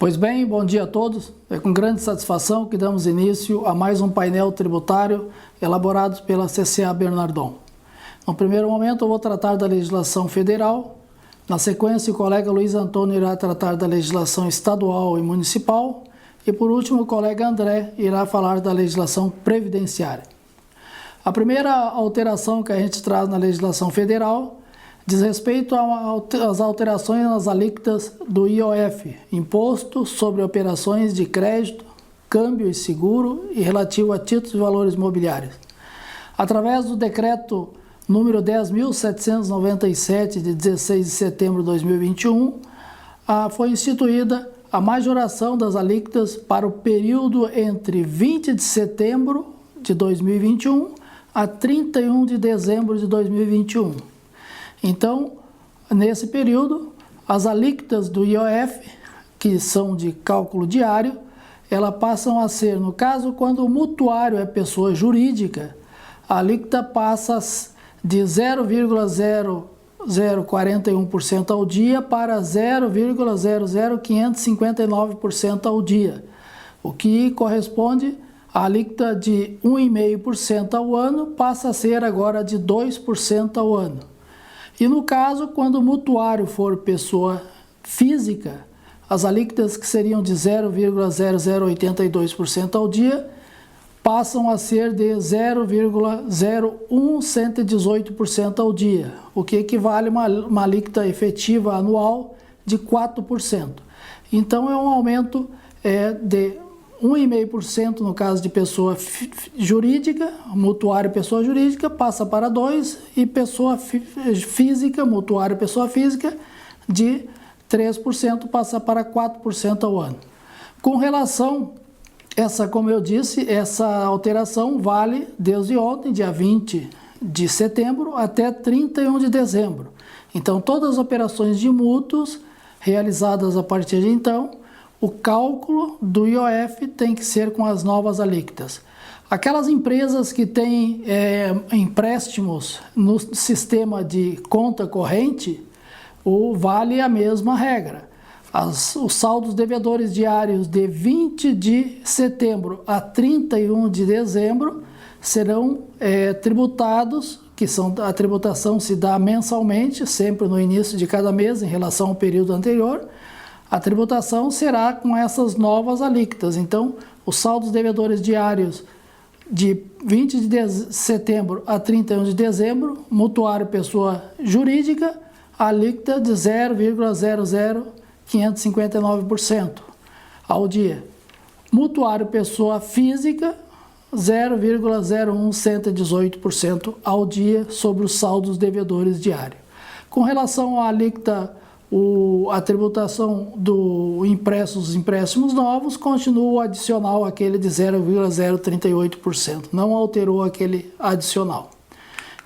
Pois bem, bom dia a todos. É com grande satisfação que damos início a mais um painel tributário elaborado pela CCA Bernardon. No primeiro momento eu vou tratar da legislação federal, na sequência o colega Luiz Antônio irá tratar da legislação estadual e municipal e por último o colega André irá falar da legislação previdenciária. A primeira alteração que a gente traz na legislação federal diz respeito às alterações nas alíquotas do IOF, Imposto sobre Operações de Crédito, Câmbio e Seguro e relativo a títulos e valores mobiliários. Através do decreto número 10.797, de 16 de setembro de 2021, foi instituída a majoração das alíquotas para o período entre 20 de setembro de 2021 a 31 de dezembro de 2021. Então, nesse período, as alíquotas do IOF, que são de cálculo diário, elas passam a ser, no caso, quando o mutuário é pessoa jurídica, a alíquota passa de 0,0041% ao dia para 0,00559% ao dia, o que corresponde à alíquota de 1,5% ao ano, passa a ser agora de 2% ao ano. E no caso, quando o mutuário for pessoa física, as alíquotas que seriam de 0,0082% ao dia passam a ser de 0,0118% ao dia, o que equivale a uma alíquota efetiva anual de 4%. Então é um aumento de 1,5% no caso de pessoa jurídica, mutuário pessoa jurídica passa para 2% e pessoa física, mutuário pessoa física, de 3% passa para 4% ao ano. Com relação como eu disse, essa alteração vale desde ontem, dia 20 de setembro, até 31 de dezembro. Então, todas as operações de mútuos realizadas a partir de então, o cálculo do IOF tem que ser com as novas alíquotas. Aquelas empresas que têm empréstimos no sistema de conta corrente, vale a mesma regra. Os saldos devedores diários de 20 de setembro a 31 de dezembro serão tributados, a tributação se dá mensalmente, sempre no início de cada mês, em relação ao período anterior. A tributação será com essas novas alíquotas. Então, os saldos devedores diários de 20 de setembro a 31 de dezembro, mutuário pessoa jurídica, alíquota de 0,00559% ao dia. Mutuário pessoa física, 0,0118% ao dia sobre os saldos devedores diários. Com relação à alíquota, a tributação dos empréstimos novos continua o adicional, aquele de 0,038%, não alterou aquele adicional.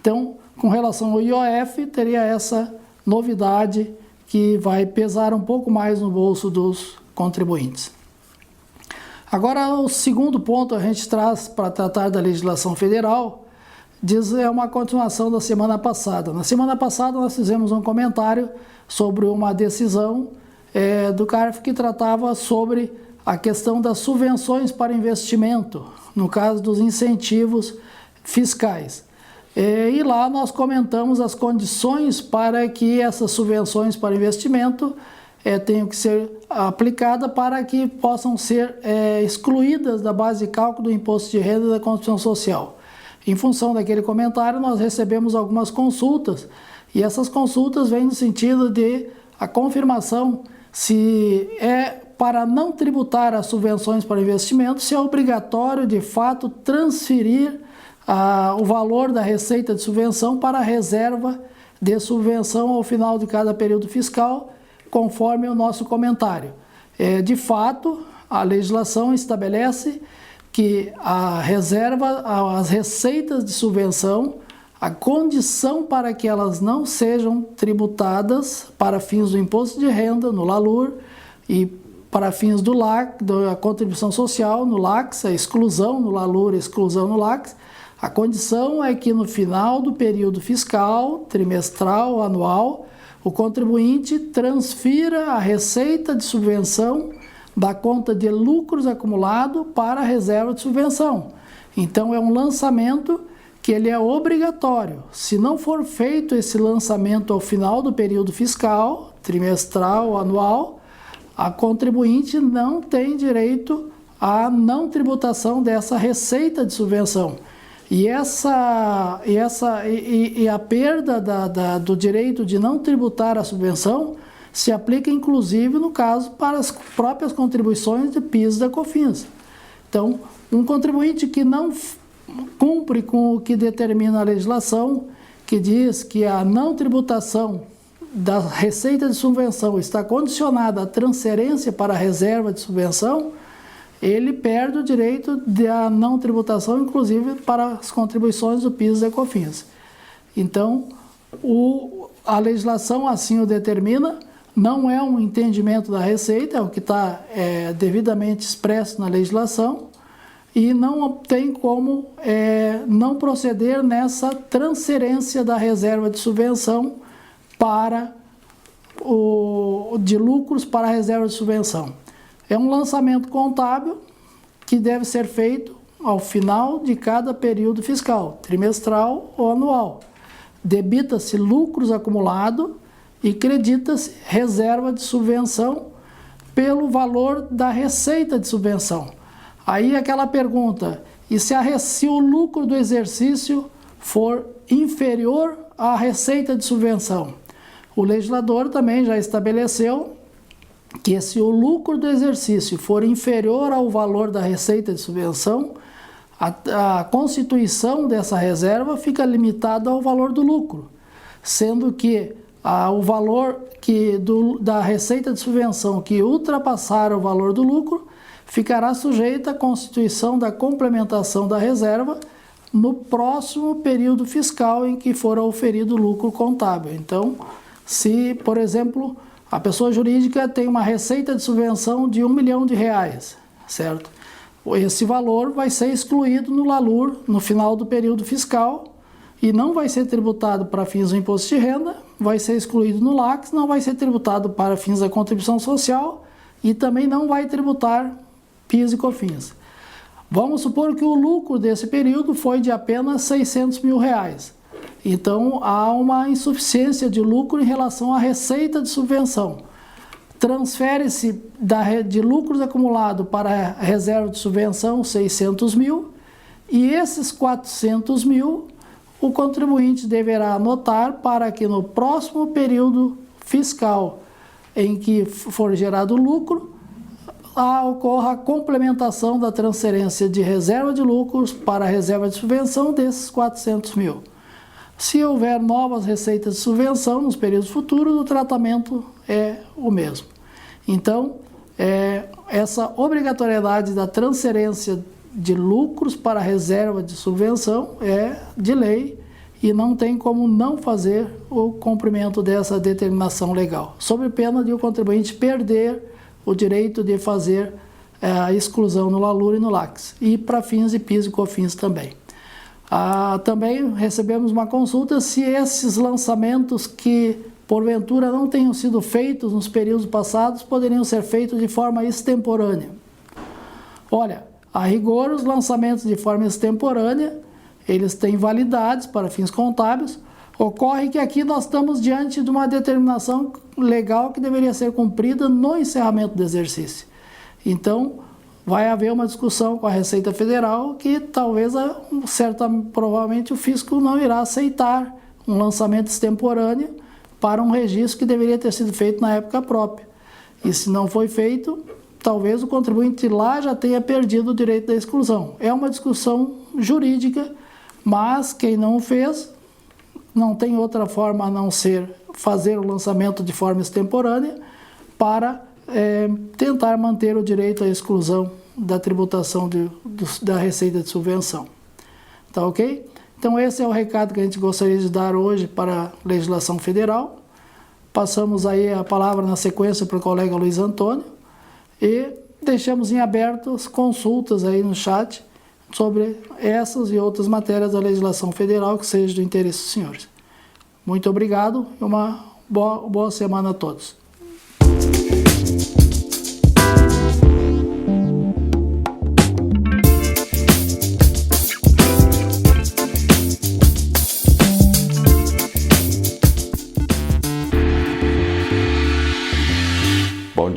Então, com relação ao IOF, teria essa novidade que vai pesar um pouco mais no bolso dos contribuintes. Agora, o segundo ponto a gente traz para tratar da legislação federal, é uma continuação da semana passada. Na semana passada nós fizemos um comentário sobre uma decisão do CARF que tratava sobre a questão das subvenções para investimento, no caso dos incentivos fiscais. E lá nós comentamos as condições para que essas subvenções para investimento tenham que ser aplicadas para que possam ser excluídas da base de cálculo do imposto de renda e da contribuição social. Em função daquele comentário, nós recebemos algumas consultas, e essas consultas vêm no sentido de a confirmação se para não tributar as subvenções para investimento, se é obrigatório, de fato, transferir o valor da receita de subvenção para a reserva de subvenção ao final de cada período fiscal, conforme o nosso comentário. De fato, a legislação estabelece que as receitas de subvenção, a condição para que elas não sejam tributadas para fins do imposto de renda, no LALUR, e para fins do LAC, da contribuição social, no LACS, a exclusão no LALUR, a exclusão no LACS, a condição é que no final do período fiscal, trimestral, anual, o contribuinte transfira a receita de subvenção da conta de lucros acumulado para a reserva de subvenção. Então é um lançamento que ele é obrigatório. Se não for feito esse lançamento ao final do período fiscal, trimestral, anual, a contribuinte não tem direito à não tributação dessa receita de subvenção. E a perda do direito de não tributar a subvenção se aplica inclusive no caso para as próprias contribuições de PIS e da COFINS. Então, um contribuinte que não cumpre com o que determina a legislação, que diz que a não tributação da receita de subvenção está condicionada à transferência para a reserva de subvenção, ele perde o direito da não tributação, inclusive para as contribuições do PIS e da COFINS. Então, a legislação assim o determina, não é um entendimento da Receita, é o que está devidamente expresso na legislação, e não tem como não proceder nessa transferência da reserva de subvenção de lucros para a reserva de subvenção. É um lançamento contábil que deve ser feito ao final de cada período fiscal, trimestral ou anual. Debita-se lucros acumulados e credita-se reserva de subvenção pelo valor da receita de subvenção. Aí aquela pergunta, e se o lucro do exercício for inferior à receita de subvenção? O legislador também já estabeleceu que se o lucro do exercício for inferior ao valor da receita de subvenção, a constituição dessa reserva fica limitada ao valor do lucro, sendo que o valor da receita de subvenção que ultrapassar o valor do lucro ficará sujeita à constituição da complementação da reserva no próximo período fiscal em que for auferido lucro contábil. Então, se, por exemplo, a pessoa jurídica tem uma receita de subvenção de R$1 milhão, certo? Esse valor vai ser excluído no LALUR no final do período fiscal e não vai ser tributado para fins do imposto de renda, vai ser excluído no LACS, não vai ser tributado para fins da contribuição social e também não vai tributar PIS e COFINS. Vamos supor que o lucro desse período foi de apenas R$600 mil. Então, há uma insuficiência de lucro em relação à receita de subvenção. Transfere-se de lucros acumulados para a reserva de subvenção 600 mil e esses 400 mil o contribuinte deverá anotar para que no próximo período fiscal em que for gerado lucro, ocorra a complementação da transferência de reserva de lucros para a reserva de subvenção desses 400 mil. Se houver novas receitas de subvenção nos períodos futuros, o tratamento é o mesmo. Então, essa obrigatoriedade da transferência de lucros para a reserva de subvenção é de lei e não tem como não fazer o cumprimento dessa determinação legal, sob pena de o contribuinte perder o direito de fazer a exclusão no LALUR e no LACS, e para fins de PIS e COFINS também. Também recebemos uma consulta se esses lançamentos que porventura não tenham sido feitos nos períodos passados poderiam ser feitos de forma extemporânea. Olha, a rigor, os lançamentos de forma extemporânea, eles têm validades para fins contábeis. Ocorre que aqui nós estamos diante de uma determinação legal que deveria ser cumprida no encerramento do exercício. Então, vai haver uma discussão com a Receita Federal que talvez, provavelmente, o fisco não irá aceitar um lançamento extemporâneo para um registro que deveria ter sido feito na época própria. E se não foi feito, talvez o contribuinte lá já tenha perdido o direito da exclusão. É uma discussão jurídica, mas quem não fez não tem outra forma a não ser fazer o lançamento de forma extemporânea para tentar manter o direito à exclusão da tributação da receita de subvenção. Tá ok? Então esse é o recado que a gente gostaria de dar hoje para a legislação federal. Passamos aí a palavra na sequência para o colega Luiz Antônio e deixamos em aberto as consultas aí no chat sobre essas e outras matérias da legislação federal que seja do interesse dos senhores. Muito obrigado e uma boa semana a todos.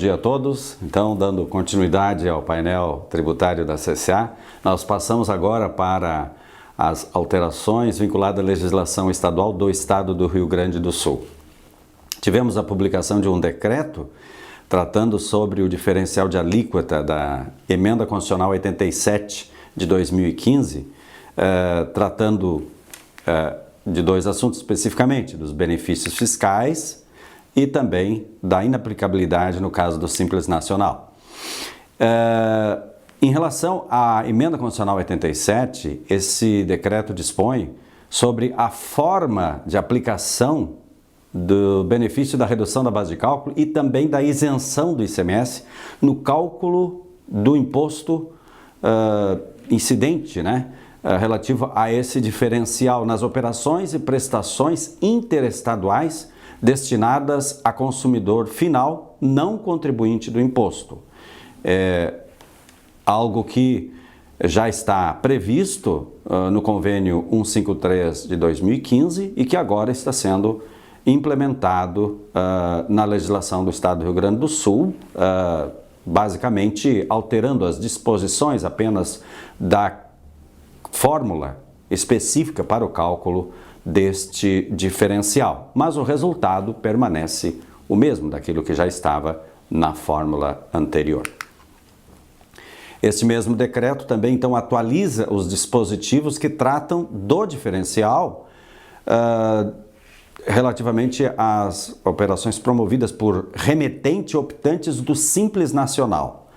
dia a todos. Então, dando continuidade ao painel tributário da CCA, nós passamos agora para as alterações vinculadas à legislação estadual do Estado do Rio Grande do Sul. Tivemos a publicação de um decreto tratando sobre o diferencial de alíquota da Emenda Constitucional 87 de 2015, tratando de dois assuntos especificamente, dos benefícios fiscais e também da inaplicabilidade no caso do Simples Nacional. Em relação à Emenda Constitucional 87, esse decreto dispõe sobre a forma de aplicação do benefício da redução da base de cálculo e também da isenção do ICMS no cálculo do imposto incidente, né, relativo a esse diferencial nas operações e prestações interestaduais destinadas a consumidor final não contribuinte do imposto. Algo que já está previsto no convênio 153 de 2015 e que agora está sendo implementado na legislação do Estado do Rio Grande do Sul, basicamente alterando as disposições apenas da fórmula específica para o cálculo deste diferencial, mas o resultado permanece o mesmo daquilo que já estava na fórmula anterior. Este mesmo decreto também, então, atualiza os dispositivos que tratam do diferencial relativamente às operações promovidas por remetente optantes do Simples Nacional.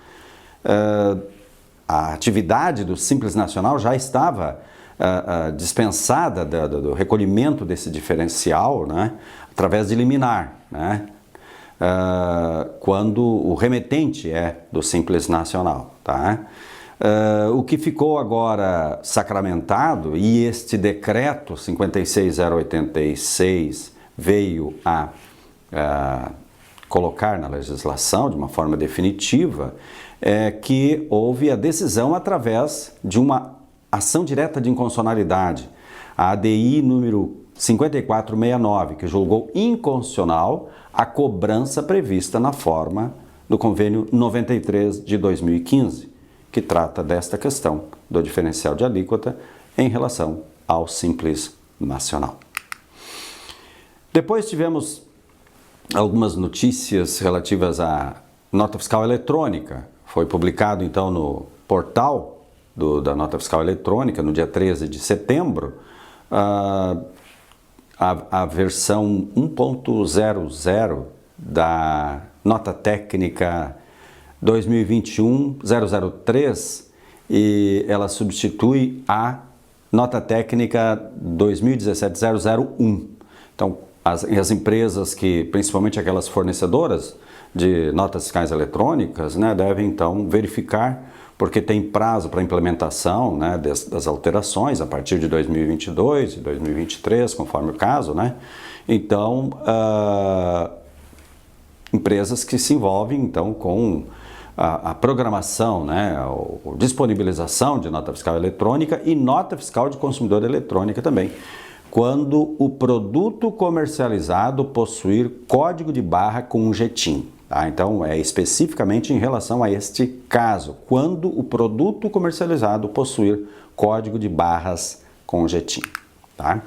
A atividade do Simples Nacional já estava dispensada do recolhimento desse diferencial, né, através de liminar, né, quando o remetente é do Simples Nacional. Tá? O que ficou agora sacramentado, e este decreto 56086 veio a colocar na legislação de uma forma definitiva, é que houve a decisão através de uma ação direta de inconstitucionalidade, a ADI número 5469, que julgou inconstitucional a cobrança prevista na forma do convênio 93 de 2015, que trata desta questão do diferencial de alíquota em relação ao Simples Nacional. Depois tivemos algumas notícias relativas à nota fiscal eletrônica. Foi publicado então no portal da nota fiscal eletrônica no dia 13 de setembro a versão 1.00 da nota técnica 2021-003 e ela substitui a nota técnica 2017-001. Então, as empresas que, principalmente aquelas fornecedoras de notas fiscais eletrônicas, né, devem então verificar, porque tem prazo para implementação, né, das alterações a partir de 2022 e 2023, conforme o caso, né? Então, empresas que se envolvem então com a programação, né, a disponibilização de nota fiscal eletrônica e nota fiscal de consumidor eletrônica também, quando o produto comercializado possuir código de barra com um jetim. Tá? Então, é especificamente em relação a este caso, quando o produto comercializado possuir código de barras com jetim. Tá?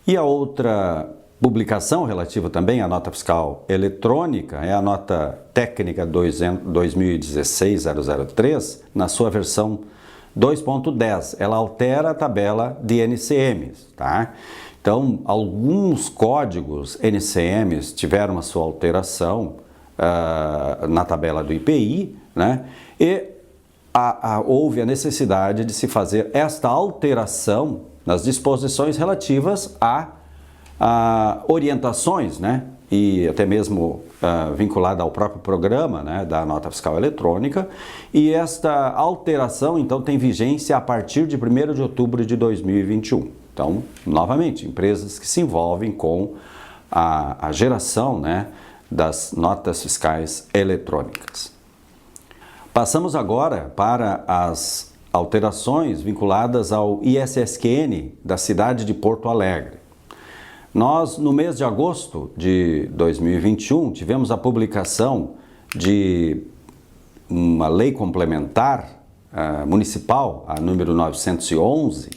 E a outra publicação relativa também à nota fiscal eletrônica é a nota técnica 2016-003, na sua versão 2.10. Ela altera a tabela de NCMs, tá? Então, alguns códigos NCMs tiveram a sua alteração na tabela do IPI, né? E houve a necessidade de se fazer esta alteração nas disposições relativas a orientações, né, e até mesmo vinculada ao próprio programa, né, da nota fiscal eletrônica, e esta alteração então tem vigência a partir de 1º de outubro de 2021. Então, novamente, empresas que se envolvem com a geração, né, das notas fiscais eletrônicas. Passamos agora para as alterações vinculadas ao ISSQN da cidade de Porto Alegre. Nós, no mês de agosto de 2021, tivemos a publicação de uma lei complementar municipal, a número 911,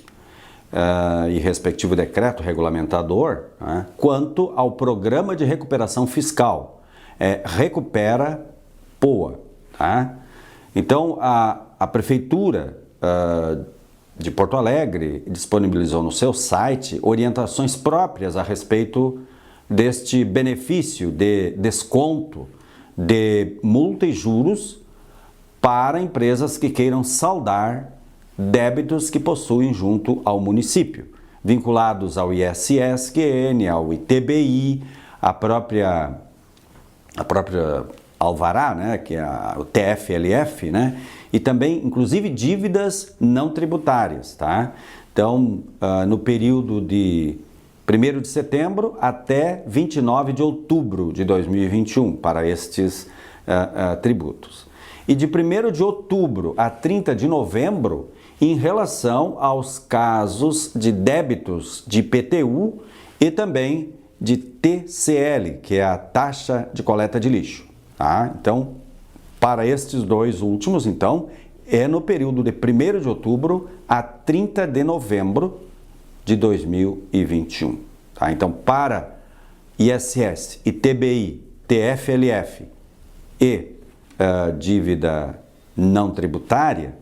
e respectivo decreto regulamentador, quanto ao Programa de Recuperação Fiscal, Recupera POA. Tá? Então, a Prefeitura de Porto Alegre disponibilizou no seu site orientações próprias a respeito deste benefício de desconto de multa e juros para empresas que queiram saldar débitos que possuem junto ao município, vinculados ao ISSQN, ao ITBI, a própria Alvará, né, que é o TFLF, né, e também, inclusive, dívidas não tributárias, tá? Então, no período de 1º de setembro até 29 de outubro de 2021, para estes tributos. E de 1º de outubro a 30 de novembro, em relação aos casos de débitos de IPTU e também de TCL, que é a taxa de coleta de lixo. Tá? Então, para estes dois últimos, então, é no período de 1º de outubro a 30 de novembro de 2021. Tá? Então, para ISS, ITBI, TFLF e dívida não tributária,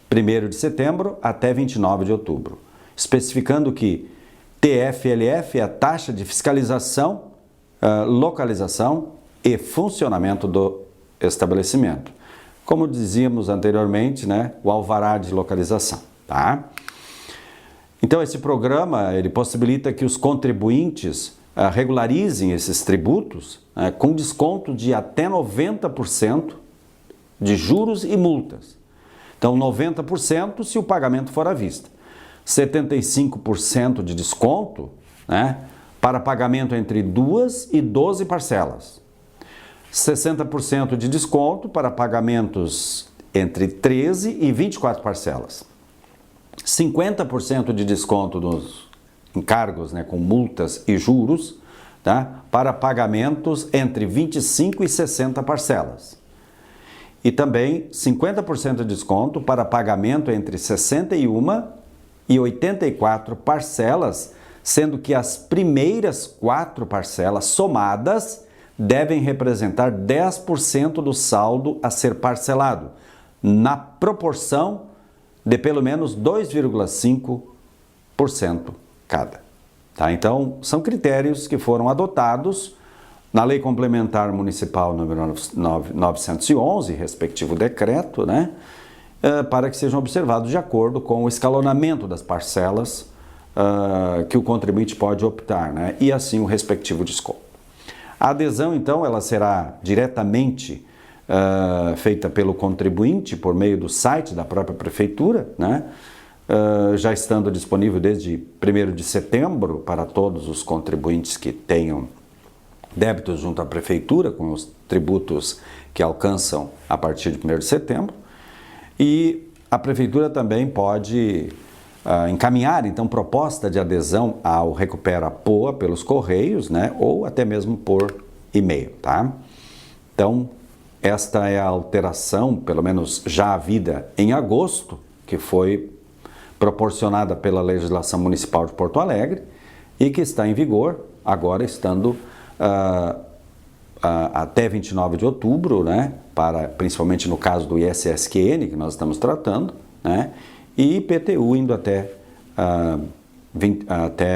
1º de setembro até 29 de outubro, especificando que TFLF é a taxa de fiscalização, localização e funcionamento do estabelecimento. Como dizíamos anteriormente, né, o alvará de localização. Tá? Então, esse programa ele possibilita que os contribuintes regularizem esses tributos com desconto de até 90% de juros e multas. Então, 90% se o pagamento for à vista. 75% de desconto, né, para pagamento entre 2 e 12 parcelas. 60% de desconto para pagamentos entre 13 e 24 parcelas. 50% de desconto nos encargos, né, com multas e juros, tá, para pagamentos entre 25 e 60 parcelas. E também 50% de desconto para pagamento entre 61 e 84 parcelas, sendo que as primeiras 4 parcelas somadas devem representar 10% do saldo a ser parcelado, na proporção de pelo menos 2,5% cada. Tá? Então, são critérios que foram adotados na Lei Complementar Municipal número 911, respectivo decreto, né, para que sejam observados de acordo com o escalonamento das parcelas que o contribuinte pode optar, né, e assim o respectivo desconto. A adesão, então, ela será diretamente feita pelo contribuinte por meio do site da própria prefeitura, né, já estando disponível desde 1º de setembro para todos os contribuintes que tenham débitos junto à prefeitura, com os tributos que alcançam a partir de 1º de setembro. E a prefeitura também pode encaminhar, então, proposta de adesão ao Recupera POA pelos correios, né, ou até mesmo por e-mail, tá? Então, esta é a alteração, pelo menos já havida em agosto, que foi proporcionada pela legislação municipal de Porto Alegre e que está em vigor, agora estando até 29 de outubro, né, principalmente no caso do ISSQN, que nós estamos tratando, né, e IPTU indo até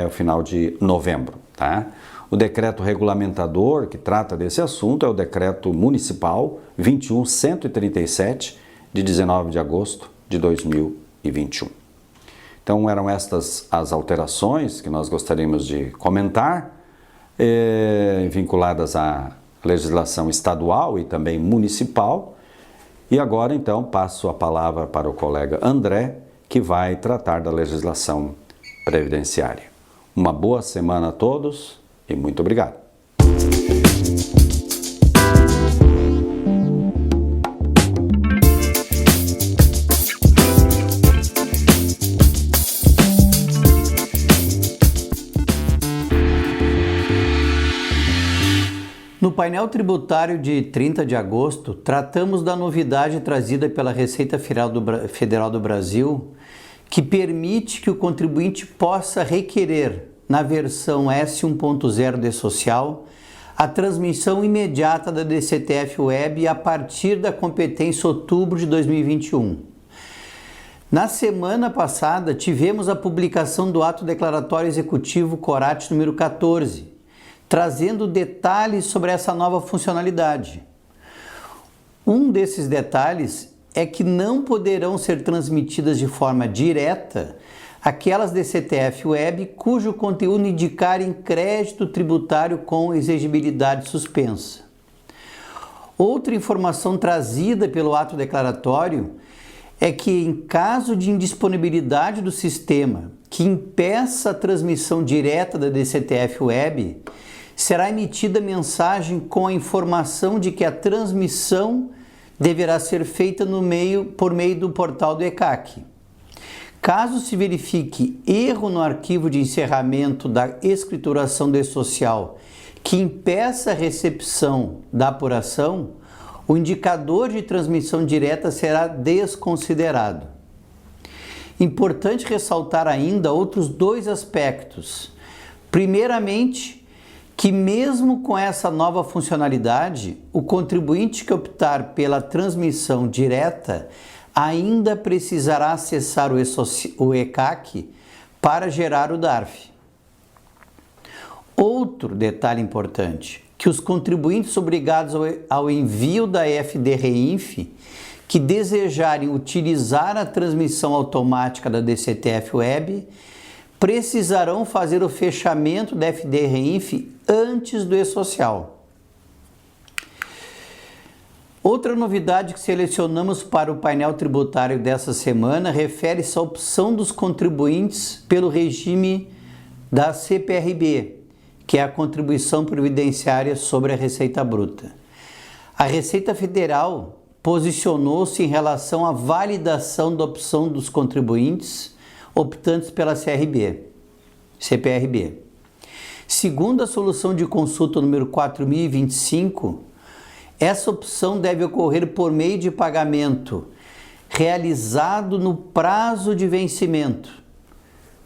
o final de novembro. Tá? O decreto regulamentador que trata desse assunto é o decreto municipal 21.137, de 19 de agosto de 2021. Então, eram estas as alterações que nós gostaríamos de comentar, vinculadas à legislação estadual e também municipal. E agora, então, passo a palavra para o colega André, que vai tratar da legislação previdenciária. Uma boa semana a todos e muito obrigado. painel tributário de 30 de agosto, tratamos da novidade trazida pela Receita Federal do Brasil, que permite que o contribuinte possa requerer, na versão S1.0 do E-Social, a transmissão imediata da DCTF-Web a partir da competência outubro de 2021. Na semana passada, tivemos a publicação do Ato Declaratório Executivo CORAT número 14, trazendo detalhes sobre essa nova funcionalidade. Um desses detalhes é que não poderão ser transmitidas de forma direta aquelas DCTF-Web cujo conteúdo indicar em crédito tributário com exigibilidade suspensa. Outra informação trazida pelo ato declaratório é que, em caso de indisponibilidade do sistema que impeça a transmissão direta da DCTF-Web, será emitida mensagem com a informação de que a transmissão deverá ser feita por meio do portal do ECAC. Caso se verifique erro no arquivo de encerramento da escrituração do E-Social que impeça a recepção da apuração, o indicador de transmissão direta será desconsiderado. Importante ressaltar ainda outros dois aspectos. Primeiramente, que mesmo com essa nova funcionalidade, o contribuinte que optar pela transmissão direta ainda precisará acessar o ECAC para gerar o DARF. Outro detalhe importante, que os contribuintes obrigados ao envio da FDRINF que desejarem utilizar a transmissão automática da DCTF-Web precisarão fazer o fechamento da FDRINF antes do E-Social. Outra novidade que selecionamos para o painel tributário dessa semana refere-se à opção dos contribuintes pelo regime da CPRB, que é a Contribuição Previdenciária sobre a Receita Bruta. A Receita Federal posicionou-se em relação à validação da opção dos contribuintes optantes pela CPRB. Segundo a solução de consulta número 4025, essa opção deve ocorrer por meio de pagamento realizado no prazo de vencimento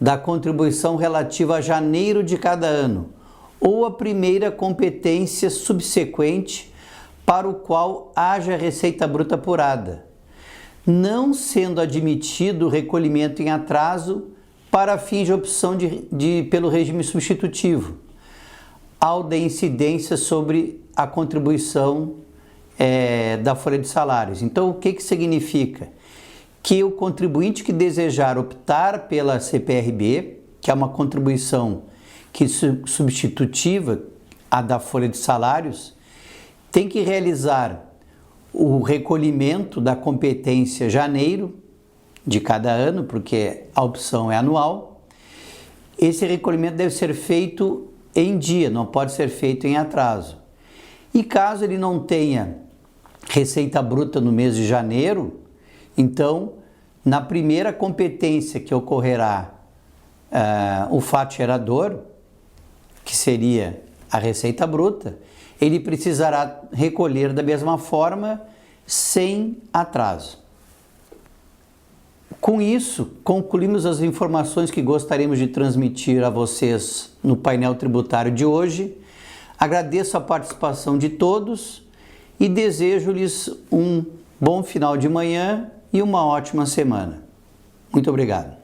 da contribuição relativa a janeiro de cada ano ou a primeira competência subsequente para o qual haja receita bruta apurada, não sendo admitido o recolhimento em atraso para fins de opção pelo regime substitutivo, ao da incidência sobre a contribuição da folha de salários. Então, o que significa? Que o contribuinte que desejar optar pela CPRB, que é uma contribuição substitutiva à da folha de salários, tem que realizar o recolhimento da competência janeiro de cada ano, porque a opção é anual. Esse recolhimento deve ser feito em dia, não pode ser feito em atraso. E caso ele não tenha receita bruta no mês de janeiro, então, na primeira competência que ocorrerá o fato gerador, que seria a receita bruta, ele precisará recolher da mesma forma, sem atraso. Com isso, concluímos as informações que gostaríamos de transmitir a vocês no painel tributário de hoje. Agradeço a participação de todos e desejo-lhes um bom final de manhã e uma ótima semana. Muito obrigado.